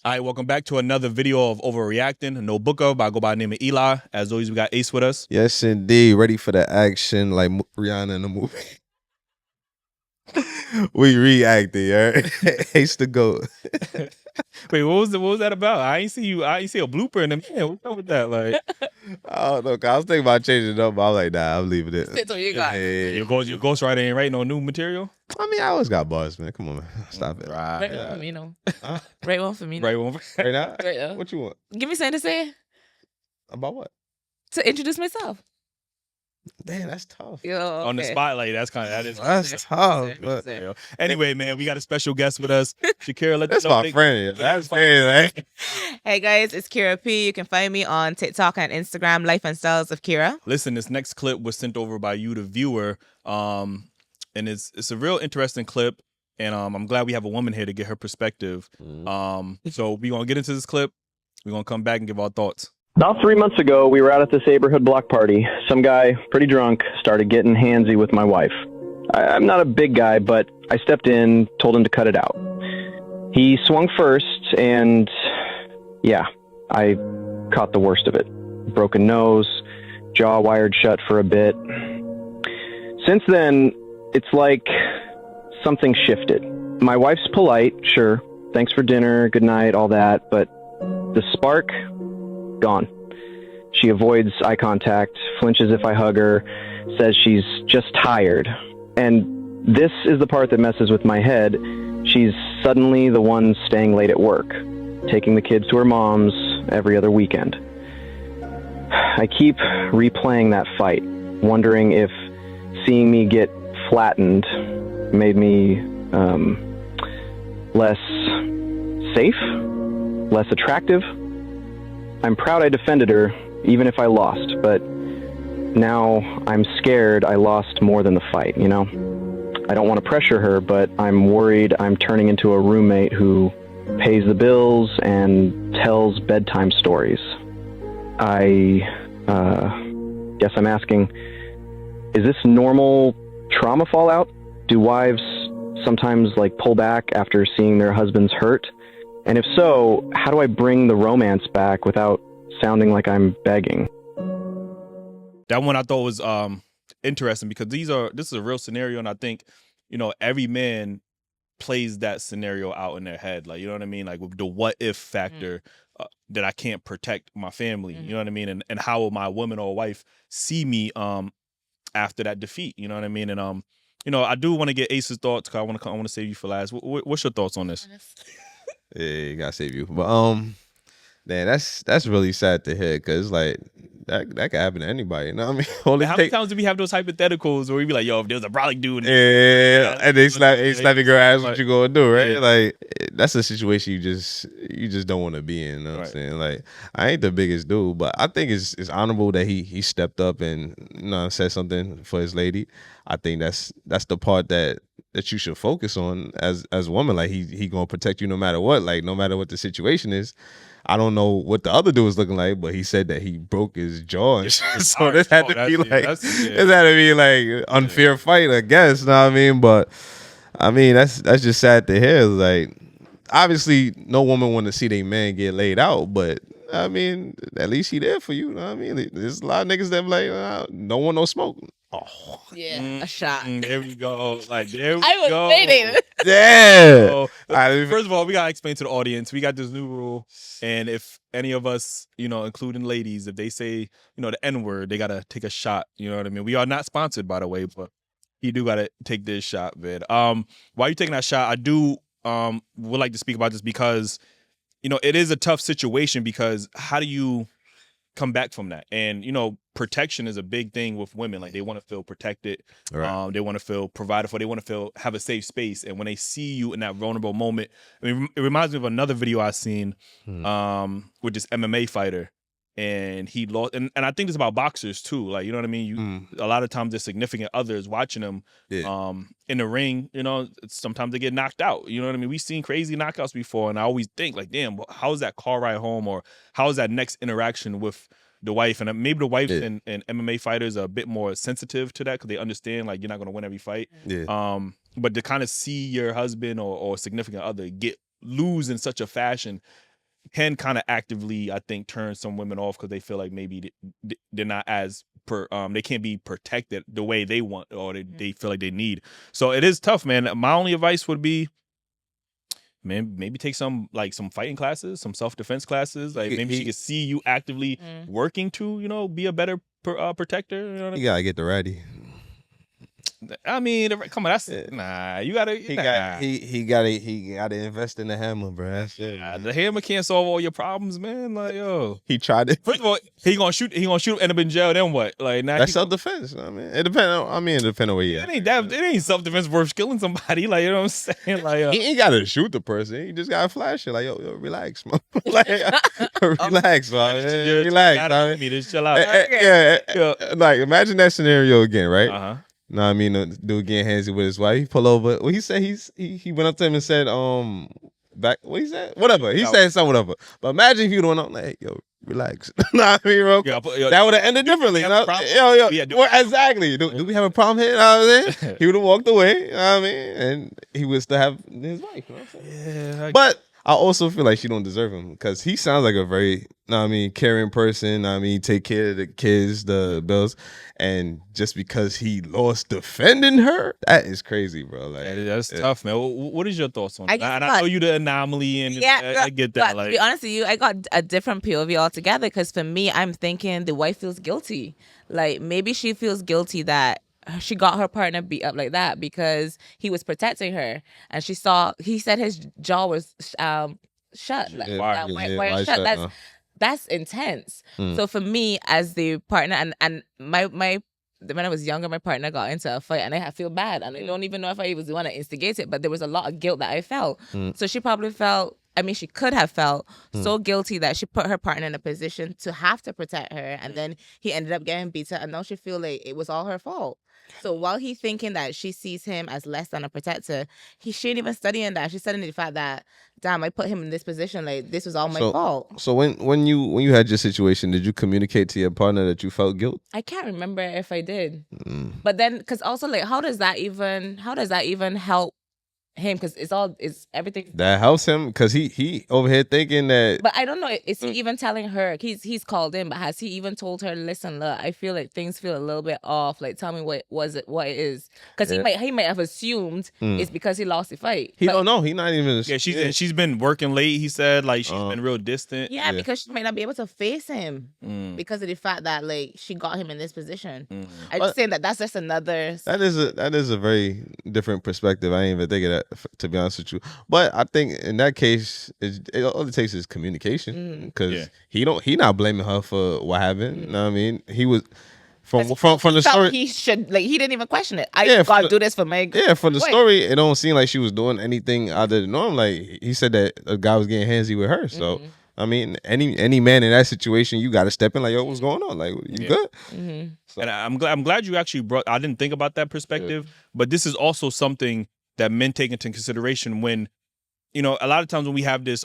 All right, welcome back to another video of Overreacting. No Booker, but I go by the name of Eli. As always, we got Ace with us. Yes, indeed. Ready for the action like Rihanna in the movie. We reacted, yeah. Ace the GOAT. Wait, what was that about? I ain't see a blooper in the man. What's up with that? Like, I don't know. I was thinking about changing it up, but I was like, nah, I'm leaving it. That's what you got. your ghostwriter ain't writing no new material. I mean, I always got bars, man. Come on, man. Stop it. Right one for me, no. Right one for me. Right one. Right now? Right now. What you want? Give me something to say About what? to introduce myself. Damn, that's tough. Yo, On the spotlight. That's tough. But, anyway, man, we got a special guest with us. Shakira, That's my friend. That's friend. Hey guys, it's Kira P. You can find me on TikTok and Instagram, Life and Styles of Kira. Listen, this next clip was sent over by you, the viewer, and it's a real interesting clip. And I'm glad we have a woman here to get her perspective. So we're gonna get into this clip. We're gonna come back and give our thoughts. About 3 months ago, we were out at this neighborhood block party. Some guy, pretty drunk, started getting handsy with my wife. I'm not a big guy, but I stepped in, told him to cut it out. He swung first, and yeah, I caught the worst of it. Broken nose, jaw wired shut for a bit. Since then, it's like something shifted. My wife's polite, sure, thanks for dinner, good night, all that, but the spark, gone. She avoids eye contact, flinches if I hug her, says she's just tired. And this is the part that messes with my head. She's suddenly the one staying late at work, taking the kids to her mom's every other weekend. I keep replaying that fight, wondering if seeing me get flattened made me less safe, less attractive. I'm proud I defended her, even if I lost, but now I'm scared I lost more than the fight, you know? I don't want to pressure her, but I'm worried I'm turning into a roommate who pays the bills and tells bedtime stories. I guess I'm asking, is this normal trauma fallout? Do wives sometimes pull back after seeing their husbands hurt? And if so, how do I bring the romance back without sounding like I'm begging? That one I thought was interesting because this is a real scenario, and I think, every man plays that scenario out in their head. Like, you know what I mean? Like with the what if factor that I can't protect my family, you know what I mean? And how will my woman or wife see me after that defeat? You know what I mean? And I do want to get Ace's thoughts because I want to save you for last. What's your thoughts on this? Yeah, you gotta save you. But man, that's really sad to hear because that could happen to anybody. You know what I mean? How many times do we have those hypotheticals where we be like, yo, if there's a brolic dude, and they slap your girl ass, what you gonna do, right? Yeah. Like that's a situation you just don't want to be in. You know what I'm saying? Like I ain't the biggest dude, but I think it's honorable that he stepped up and said something for his lady. I think that's the part that you should focus on as a woman. Like he gonna protect you no matter what. Like no matter what the situation is. I don't know what the other dude was looking like, but he said that he broke his jaw and shit. So this had to be like unfair fight, I guess. Know what I mean? But I mean that's just sad to hear. Like obviously no woman want to see their man get laid out, but I mean at least he there for you. Know what I mean? There's a lot of niggas that be like, don't want no smoke. Oh yeah, a shot. There we go. Like there we I was go. waiting. Yeah. So, first of all, we gotta explain to the audience. We got this new rule, and if any of us, including ladies, if they say, the N-word, they gotta take a shot. You know what I mean? We are not sponsored, by the way, but you do gotta take this shot, man. While you taking that shot, I do would like to speak about this because, it is a tough situation because how do you come back from that? And protection is a big thing with women. Like they want to feel protected, right. They want to feel provided for, they want to have a safe space. And when they see you in that vulnerable moment, I mean, it reminds me of another video I seen with this MMA fighter, and he lost. And I think it's about boxers too. Like, you know what I mean? A lot of times there's significant others watching them in the ring. Sometimes they get knocked out. You know what I mean? We've seen crazy knockouts before, and I always think like, damn, how is that car ride home, or how is that next interaction with the wife? And maybe the wives and MMA fighters are a bit more sensitive to that because they understand like you're not going to win every fight. But to kind of see your husband or significant other lose in such a fashion, can kind of actively, I think, turn some women off because they feel like maybe they're not as they can't be protected the way they want or they feel like they need. So it is tough, man. My only advice would be, man, maybe take some fighting classes, some self-defense classes. Like maybe she could see you actively working to, be a better protector. You know what I mean? You gotta get the ready. I mean, come on, that's nah. You gotta. He gotta invest in the hammer, bro. That's it. Nah, the hammer can't solve all your problems, man. Like yo, he tried it. First of all, he gonna shoot, end up in jail. Then what? Like now that's self-defense. I mean, it depends. It depends on where you at. It ain't self-defense worth killing somebody. Like you know what I'm saying? Like he ain't gotta shoot the person. He just gotta flash it. Like yo, relax, man. Like relax, man. Relax, man. Just chill out. Yeah. Like imagine that scenario again, right? No, I mean, the dude getting handsy with his wife. He pull over. Well, he said he went up to him and said, back. What he said? Whatever. He said something, whatever. But imagine if you went up like, hey, yo, relax. Nah, I mean, bro, that would have ended differently. Exactly. Do we have a problem here? You know what I'm saying? He would have walked away. You know what I mean? And he would still have his wife. You know what I'm saying? But I also feel like she don't deserve him because he sounds like a very, caring person. Take care of the kids, the bills, and just because he lost defending her, that is crazy, bro. Like that's tough, man. What is your thoughts on that? And I know you the anomaly, and I get that. But to be honest with you, I got a different POV altogether because for me, I'm thinking the wife feels guilty. Like maybe she feels guilty that she got her partner beat up like that because he was protecting her, and he said his jaw was shut. Wire shut. That's intense. So for me as the partner, and my when I was younger, my partner got into a fight, and I feel bad, and I don't even know if I was the one to instigate it, but there was a lot of guilt that I felt. So she probably felt. She could have felt so guilty that she put her partner in a position to have to protect her, and then he ended up getting beaten, and now she feel like it was all her fault. So while he's thinking that she sees him as less than a protector, she ain't even studying that. She's studying the fact that, damn, I put him in this position. Like this was all my fault. So when you had your situation, did you communicate to your partner that you felt guilt? I can't remember if I did, but then because also like how does that even help him? Because it's everything that helps him because he over here thinking that. But I don't know. Is he even telling her? He's called in, but has he even told her? Listen, look, I feel like things feel a little bit off. Like, tell me what it is? Because he might have assumed it's because he lost the fight. He don't know. He not even. Yeah, she's been working late. He said like she's been real distant. Yeah, because she might not be able to face him because of the fact that like she got him in this position. I'm just saying that's just another. That is a very different perspective. I ain't even think of that. To be honest with you, but I think in that case, all it takes is communication because he not blaming her for what happened. You know what I mean? He was from the story. He didn't even question it. I gotta do this for my from the story. It don't seem like she was doing anything out of the norm. Like he said that a guy was getting handsy with her. So I mean, any man in that situation, you got to step in. Like, yo, what's going on? Like, you good? So. And I'm glad you actually brought. I didn't think about that perspective, but this is also something that men take into consideration when, a lot of times when we have this,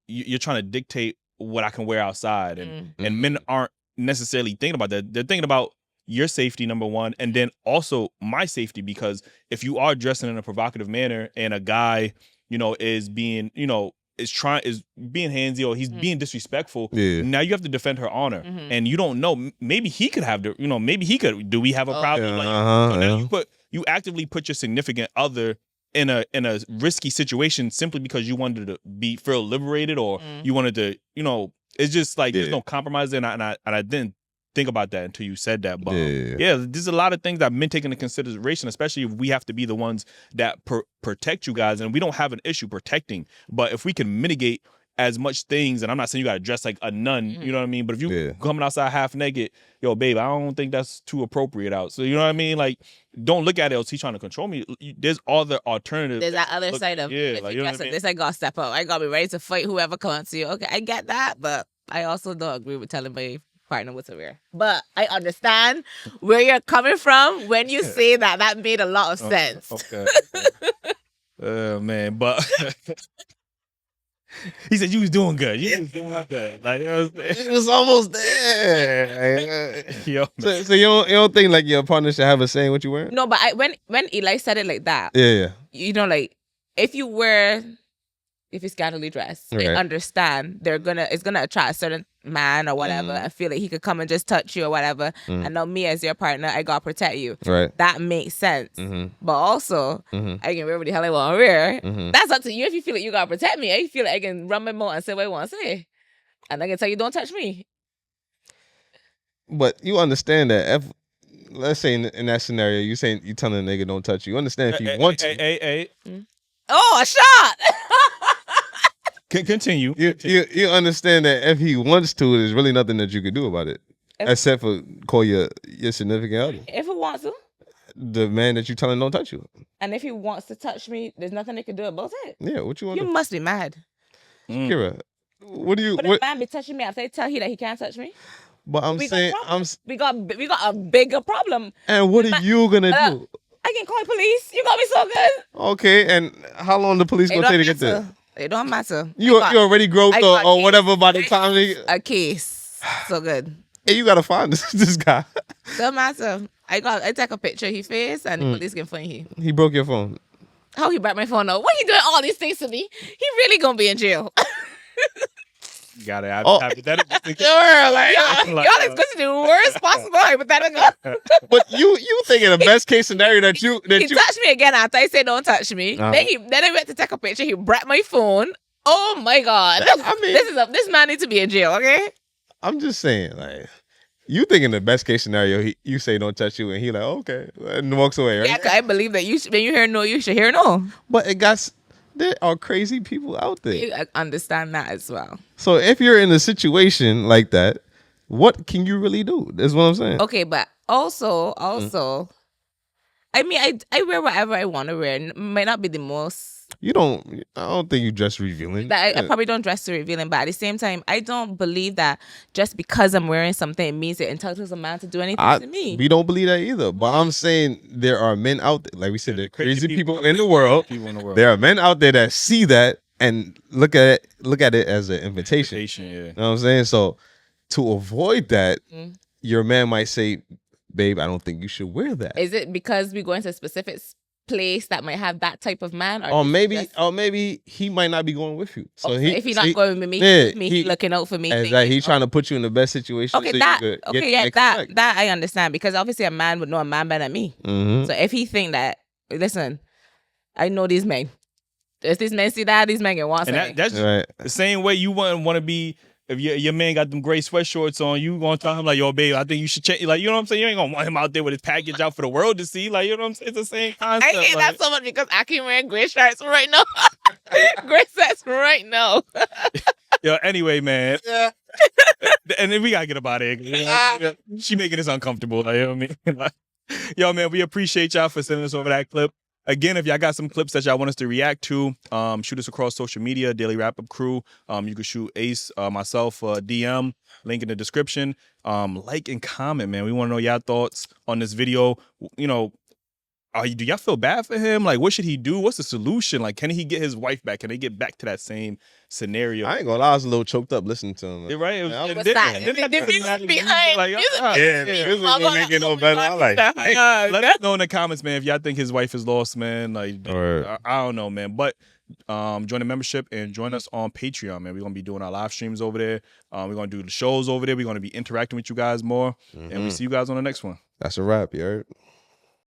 you're trying to dictate what I can wear outside. And men aren't necessarily thinking about that. They're thinking about your safety, number one, and then also my safety, because if you are dressing in a provocative manner and a guy, is being, is being handsy or he's being disrespectful, now you have to defend her honor. And you don't know, maybe he could have, do we have a problem? You actively put your significant other in a risky situation simply because you wanted to feel liberated or you wanted to, it's just like there's no compromise there. And I didn't think about that until you said that. But there's a lot of things that men take into consideration, especially if we have to be the ones that protect you guys. And we don't have an issue protecting, but if we can mitigate as much things, and I'm not saying you gotta dress like a nun, you know what I mean? But if you coming outside half naked, yo, babe, I don't think that's too appropriate out. So you know what I mean? Like, don't look at it as he's trying to control me. There's other alternatives. There's that other side of if you dress like this, I gotta step up. I gotta be ready to fight whoever comes to you. Okay, I get that, but I also don't agree with telling my partner what to wear. But I understand where you're coming from when you say that. That made a lot of sense. Okay. Man, but he said you was doing good. You was doing good. Like it was almost there. So you don't think like your partner should have a say in what you wear? No, but when Eli said it like that, like if you wear if he's scantily dressed. Right. They understand it's gonna attract a certain man or whatever. I feel like he could come and just touch you or whatever. And now me as your partner, I gotta protect you. Right. That makes sense. But also, I can wear what the hell I want to wear. That's up to you if you feel like you gotta protect me. I feel like I can run my mouth and say what I want to say. And I can tell you, don't touch me. But you understand that if, let's say in that scenario, you telling a nigga don't touch you. You understand if you want to. Hey. Oh, a shot! Continue. You understand that if he wants to, there's really nothing that you can do about it. Except for call your significant other. If he wants to. The man that you telling don't touch you. And if he wants to touch me, there's nothing they can do about it. Yeah, what you want You to must be mad. Kira, what do you... But if man be touching me after I tell he that he can't touch me? But I'm saying... We got a bigger problem. And what are you going to do? I can call police. You got me so good. Okay, and how long the police going to take to get there? It don't matter. You already groped or whatever by the time a case. So good. Hey, you got to find this guy. Don't matter. I take a picture of his face and the police can find him. He broke your phone. How he broke my phone out? What he doing all these things to me? He really gonna be in jail. You gotta have y'all discussing the worst possible hypothetical. But you thinking the best case scenario that you touched me again after I said don't touch me. Then I went to take a picture. He broke my phone. Oh my God! I mean, this man needs to be in jail. Okay. I'm just saying, like, you thinking the best case scenario, you say don't touch you, and he like okay, and walks away, right? Yeah, I believe that when you hear no, you should hear no. But there are crazy people out there. I understand that as well. So if you're in a situation like that, what can you really do? That's what I'm saying. Okay, but also, I mean, I wear whatever I want to wear. It might not be the most. I don't think you dress revealing. I probably don't dress to revealing, but at the same time, I don't believe that just because I'm wearing something, it means it entitles a man to do anything to me. We don't believe that either. But I'm saying there are men out there, like we said, there are crazy people in the world. There are men out there that see that and look at it as an invitation. Yeah. You know what I'm saying? So to avoid that, your man might say, babe, I don't think you should wear that. Is it because we go into a specific place that might have that type of man? Or maybe he might not be going with you. So if he's not going with me, he's looking out for me. Exactly. He's trying to put you in the best situation. Okay, that I understand, because obviously a man would know a man better than me. So if he think that, listen, I know these men. If these men see that, these men can want something. That's right. The same way you wouldn't want to be. If your man got them gray sweatshorts on, you gonna tell him like, yo, babe, I think you should change. Like, you know what I'm saying? You ain't gonna want him out there with his package out for the world to see. Like, you know what I'm saying? It's the same concept. I hate that so much because I can wear gray shirts right now. Gray sweats right now. Yo, anyway, man. Yeah. And then we gotta get about it. She making this uncomfortable. Like, you know what I mean? Like, yo, man, we appreciate y'all for sending us over that clip. Again, if y'all got some clips that y'all want us to react to, shoot us across social media, DailyRapUpCrew. You can shoot Ace, myself, DM, link in the description. Like and comment, man. We want to know y'all thoughts on this video. You know, do y'all feel bad for him? Like, what should he do? What's the solution? Like, can he get his wife back? Can they get back to that same scenario? I ain't gonna lie, I was a little choked up listening to him. Right? The music behind. Like, music ain't making no better. I like let us know in the comments, man, if y'all think his wife is lost, man. Like, I don't know, man. But join the membership and join us on Patreon, man. We're gonna be doing our live streams over there. We're gonna do the shows over there. We're gonna be interacting with you guys more. And we see you guys on the next one. That's a wrap, you heard?